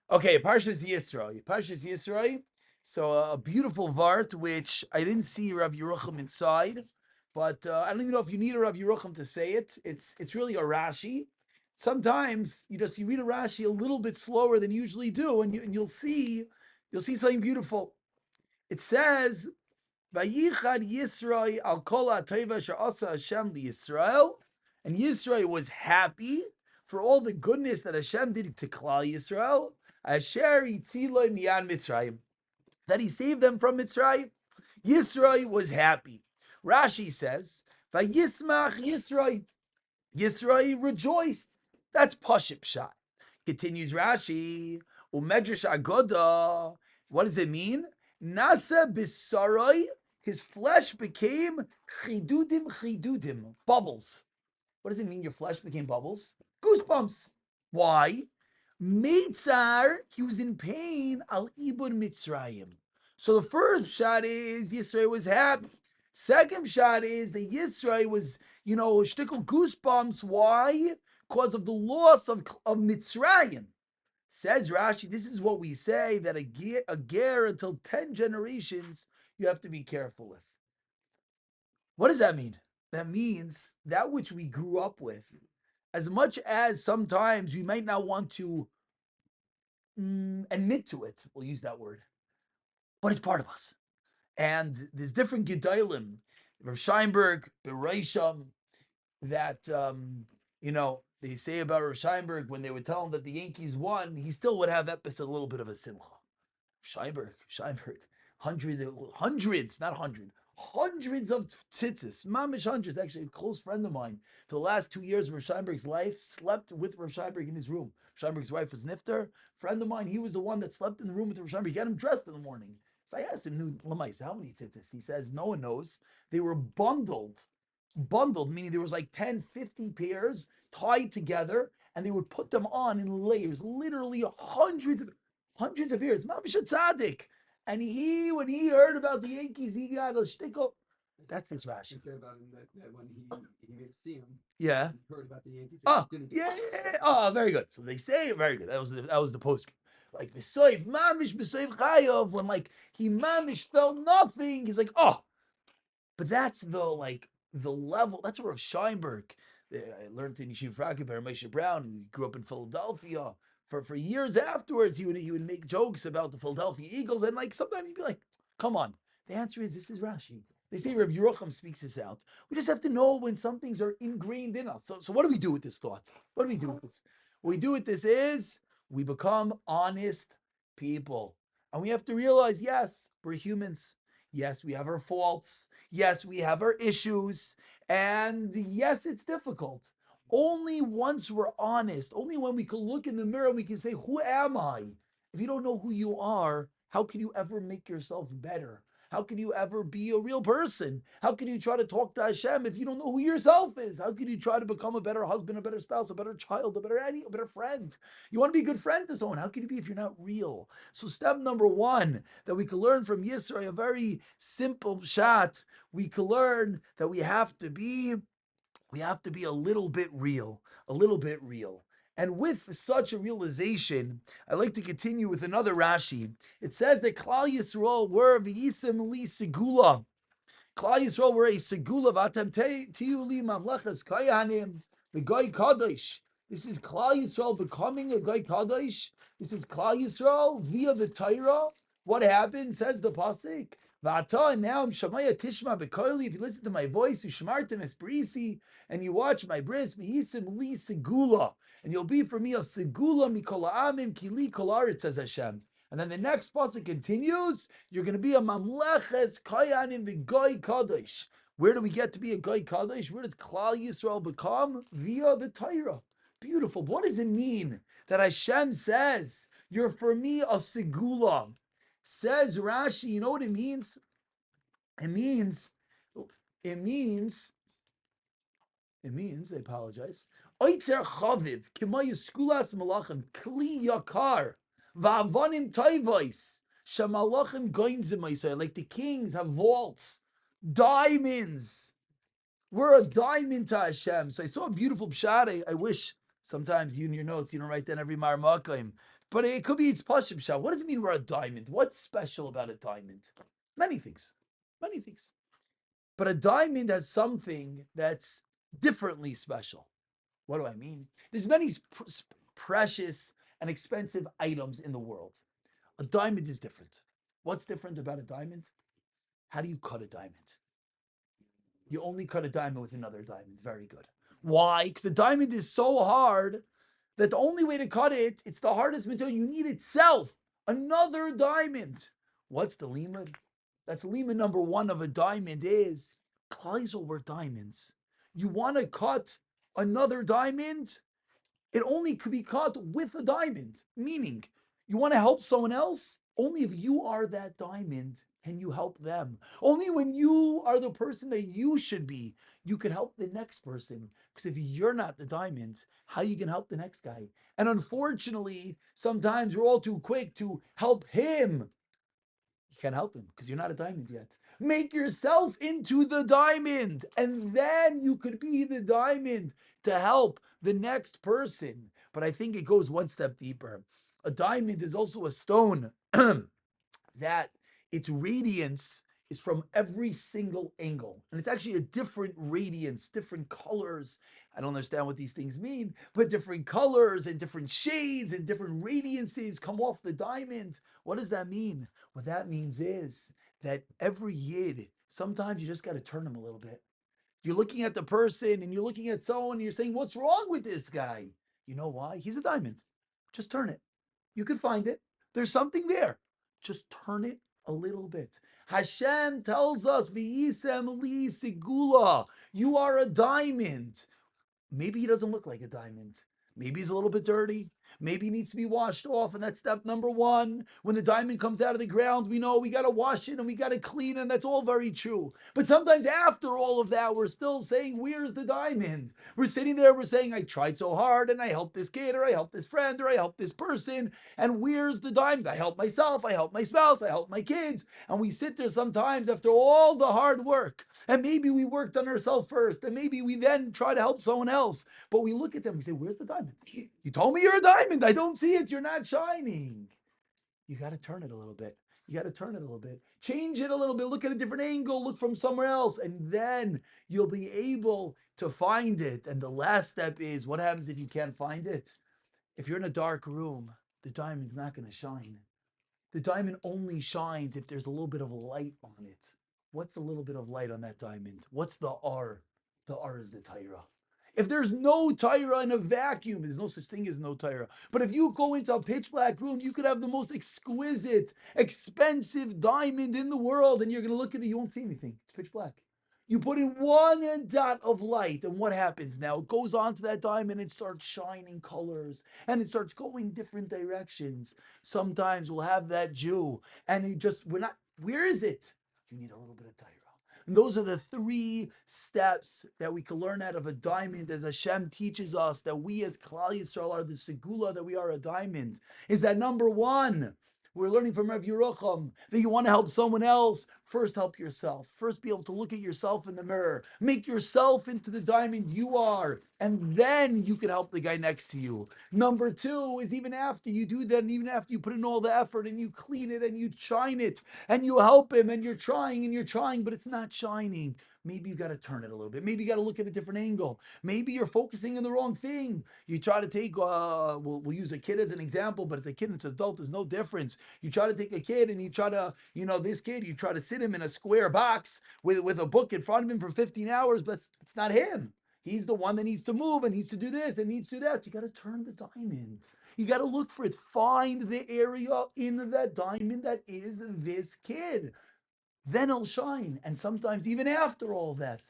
Okay, Parshas Yisro. Parshas Yisro. So a beautiful vart, which I didn't see Rav Yerucham inside, but I don't even know if you need a Rav Yerucham to say it. It's really a Rashi. Sometimes you read a Rashi a little bit slower than you usually do, and you'll see something beautiful. It says, "Vayichad Yisro al kol ha'teva she'asa Hashem liYisrael," and Yisro was happy for all the goodness that Hashem did to Klal Yisrael. Asher Yitziloi Miyan Mitzrayim, that he saved them from Mitzrayim. Yisro was happy. Rashi says, "Vayismach Yisro." Yisro rejoiced. That's Paship Shot. Continues Rashi, Umedrash Agoda. What does it mean? Nasa Bisaroi, his flesh became chidudim, bubbles. What does it mean your flesh became bubbles? Goosebumps. Why? Meitzar, he was in pain, al ibud Mitzrayim. So the first shot is Yisro was happy. Second shot is that Yisro was, shtickle goosebumps. Why? Because of the loss of Mitzrayim. Says Rashi, this is what we say, that a ger until 10 generations you have to be careful with. What does that mean? That means that which we grew up with, as much as sometimes we might not want to admit to it, we'll use that word, but it's part of us. And there's different Gedalim, Rav Scheinberg, Bereisham, that, they say about Rav Scheinberg, when they would tell him that the Yankees won, he still would have a little bit of a simcha. Scheinberg, hundreds, not hundred, hundreds of tzitzis, mamish hundreds. Actually, a close friend of mine, for the last 2 years of Rav Scheinberg's life, slept with Rav Scheinberg in his room. Scheinberg's wife was Nifter. Friend of mine, he was the one that slept in the room with Rav Scheinberg. He got him dressed in the morning. So I asked him, Lamais, how many tzitzis? He says, no one knows. They were bundled, meaning there was like 10, 50 pairs tied together, and they would put them on in layers, literally hundreds of years. Mamish Tzaddik. And when he heard about the Yankees, he got a shtickle. That's this Rashi. You said about him that when he didn't see him, Yeah. he heard about the Yankees. Oh, yeah. Oh, very good. So they say very good. That was the post. Like Besoif, Mamish Besoif Chayov, when like he Mamish felt nothing, he's like, oh. But that's the level. That's where Rav Scheinberg. I learned in Yeshiva Fraki by Moshe Brown, who grew up in Philadelphia. For years afterwards, he would make jokes about the Philadelphia Eagles, and like sometimes he'd be like, "Come on." The answer is this is Rashi. They say Rav Yerucham speaks this out. We just have to know when some things are ingrained in us. So what do we do with this thought? What do we do with this? What we do with this is we become honest people, and we have to realize, yes, we're humans. Yes, we have our faults. Yes, we have our issues. And yes, it's difficult. Only once we're honest, only when we can look in the mirror, we can say, who am I? If you don't know who you are, how can you ever make yourself better? How can you ever be a real person? How can you try to talk to Hashem if you don't know who yourself is? How can you try to become a better husband, a better spouse, a better child, a better friend? You want to be a good friend to someone. How can you be if you're not real? So step number one that we can learn from Yisro, a very simple shot. We can learn that we have to be a little bit real, a little bit real. And with such a realization, I'd like to continue with another Rashi. It says that Klal Yisrael were v'yisim li segula. Klal Yisrael were a segula v'atem tiyu li mamlechas kayanim v'goy kadosh. This is Klal Yisrael becoming a goy kadosh. This is Klal Yisrael via the Torah. What happened? Says the pasuk. V'ata, and now Shamaya Tishma B'Koili. If you listen to my voice, you shmartem esprisi, and you watch my bris, v'yisim li segula, and you'll be for me a segula mikol ha'amim kili kol haaretz, says Hashem. And then the next pasuk continues, you're going to be a mamleches kayanim v'goy kadosh. Where do we get to be a goy kadosh? Where does Klal Yisrael become? Via the Torah. Beautiful. What does it mean that Hashem says, you're for me a segula? Says Rashi, you know what it means? It means, I apologize. Oitzer chaviv, k'mayu skulas malachim, kli yakar, va'avanim toivois, shamalachim goinzim. Like the kings have vaults, diamonds. We're a diamond to Hashem. So I saw a beautiful pshat. I wish sometimes you in your notes, you don't write down every marmakayim. But it could be it's pashim shah. What does it mean we're a diamond? What's special about a diamond? Many things. Many things. But a diamond has something that's differently special. What do I mean? There's many precious and expensive items in the world. A diamond is different. What's different about a diamond? How do you cut a diamond? You only cut a diamond with another diamond. Very good. Why? Because the diamond is so hard that the only way to cut it, it's the hardest material. You need itself. Another diamond. What's the limud? That's limud number one of a diamond is Kleisel were diamonds. You want to cut another diamond? It only could be cut with a diamond. Meaning, you want to help someone else? Only if you are that diamond can you help them. Only when you are the person that you should be, you can help the next person. Because if you're not the diamond, how you can help the next guy? And unfortunately, sometimes we're all too quick to help him. You can't help him because you're not a diamond yet. Make yourself into the diamond, and then you could be the diamond to help the next person. But I think it goes one step deeper. A diamond is also a stone that its radiance is from every single angle. And it's actually a different radiance, different colors. I don't understand what these things mean, but different colors and different shades and different radiances come off the diamond. What does that mean? What that means is that every yid, sometimes you just got to turn them a little bit. You're looking at the person and you're looking at someone and you're saying, what's wrong with this guy? You know why? He's a diamond. Just turn it. You can find it. There's something there. Just turn it a little bit. Hashem tells us, V'yisem li sigula. You are a diamond. Maybe he doesn't look like a diamond. Maybe he's a little bit dirty. Maybe he needs to be washed off. And that's step number one. When the diamond comes out of the ground, we know we got to wash it and we got to clean it. And that's all very true. But sometimes after all of that, we're still saying, where's the diamond? We're sitting there, we're saying, I tried so hard and I helped this kid or I helped this friend or I helped this person. And where's the diamond? I helped myself, I helped my spouse, I helped my kids. And we sit there sometimes after all the hard work. And maybe we worked on ourselves first. And maybe we then try to help someone else. But we look at them and we say, where's the diamond? You told me you're a diamond. I don't see it. You're not shining. You got to turn it a little bit. You got to turn it a little bit. Change it a little bit. Look at a different angle. Look from somewhere else. And then you'll be able to find it. And the last step is what happens if you can't find it? If you're in a dark room, the diamond's not going to shine. The diamond only shines if there's a little bit of light on it. What's a little bit of light on that diamond? What's the R? The R is the Torah. If there's no Torah in a vacuum, there's no such thing as no Torah. But if you go into a pitch black room, you could have the most exquisite, expensive diamond in the world, and you're going to look at it, you won't see anything. It's pitch black. You put in one dot of light, and what happens now? It goes onto that diamond and it starts shining colors, and it starts going different directions. Sometimes we'll have that Jew, and we're not, where is it? You need a little bit of Torah. And those are the three steps that we can learn out of a diamond, as Hashem teaches us that we as Klal Yisrael are the segula, that we are a diamond. Is that number one? We're learning from Rav Yerucham that you want to help someone else, first help yourself. First be able to look at yourself in the mirror. Make yourself into the diamond you are, and then you can help the guy next to you. Number two is even after you do that, and even after you put in all the effort and you clean it and you shine it and you help him and you're trying, but it's not shining. Maybe you got to turn it a little bit. Maybe you got to look at a different angle. Maybe you're focusing on the wrong thing. You try to take, we'll use a kid as an example, but it's a kid and it's an adult, there's no difference. You try to take a kid and you try to, this kid, you try to sit him in a square box with a book in front of him for 15 hours, but it's not him. He's the one that needs to move and needs to do this and needs to do that. You got to turn the diamond. You got to look for it. Find the area in that diamond that is this kid. Then it'll shine. And sometimes, even after all that,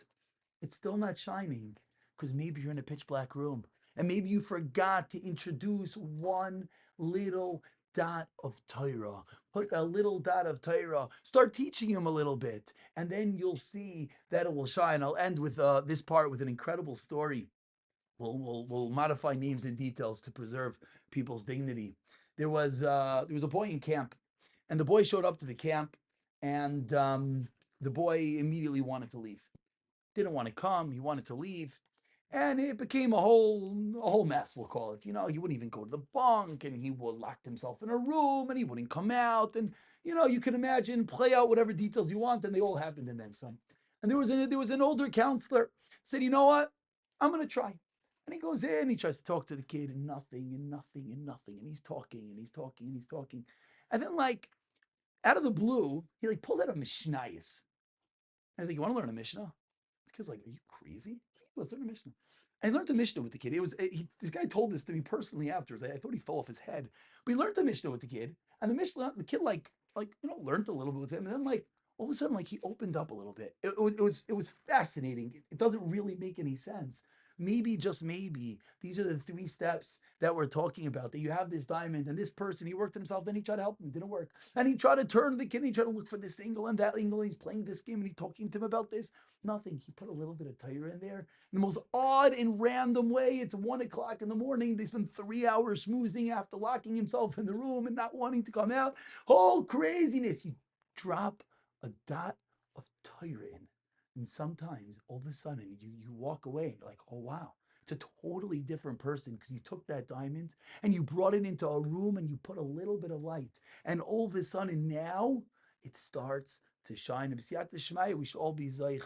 it's still not shining because maybe you're in a pitch black room and maybe you forgot to introduce one little dot of Torah. Put a little dot of Torah. Start teaching him a little bit, and then you'll see that it will shine. I'll end with this part with an incredible story. We'll modify names and details to preserve people's dignity. There was a boy in camp, and the boy showed up to the camp, and the boy immediately wanted to leave. Didn't want to come. He wanted to leave. And it became a whole mess, we'll call it. He wouldn't even go to the bunk, and he would locked himself in a room, and he wouldn't come out. And you can imagine, play out whatever details you want, and they all happened and then some. And there was an older counselor said, you know what, I'm gonna try. And he goes in, he tries to talk to the kid, and nothing, and nothing, and nothing, and he's talking, and he's talking, and he's talking, and then, like, out of the blue, he like pulls out a mishnayos. I was like, you want to learn a Mishnah? This kid's like, are you crazy? Let's learn a Mishnah. And he learned a Mishnah with the kid. This guy told this to me personally afterwards. I thought he fell off his head, but he learned a Mishnah with the kid, and the kid learned a little bit with him, and then, like, all of a sudden, like, he opened up a little bit. It was fascinating. It doesn't really make any sense. Maybe, just maybe, these are the three steps that we're talking about. That you have this diamond, and this person, he worked himself, then he tried to help him, it didn't work. And he tried to turn the kid, and he tried to look for this angle and that angle, and he's playing this game, and he's talking to him about this. Nothing. He put a little bit of Torah in there in the most odd and random way. It's 1 o'clock in the morning. They spend 3 hours schmoozing after locking himself in the room and not wanting to come out. Whole craziness. You drop a dot of Torah in, and sometimes all of a sudden you walk away and you're like, oh wow, it's a totally different person, because you took that diamond and you brought it into a room and you put a little bit of light, and all of a sudden now it starts to shine. And we should all be Zayich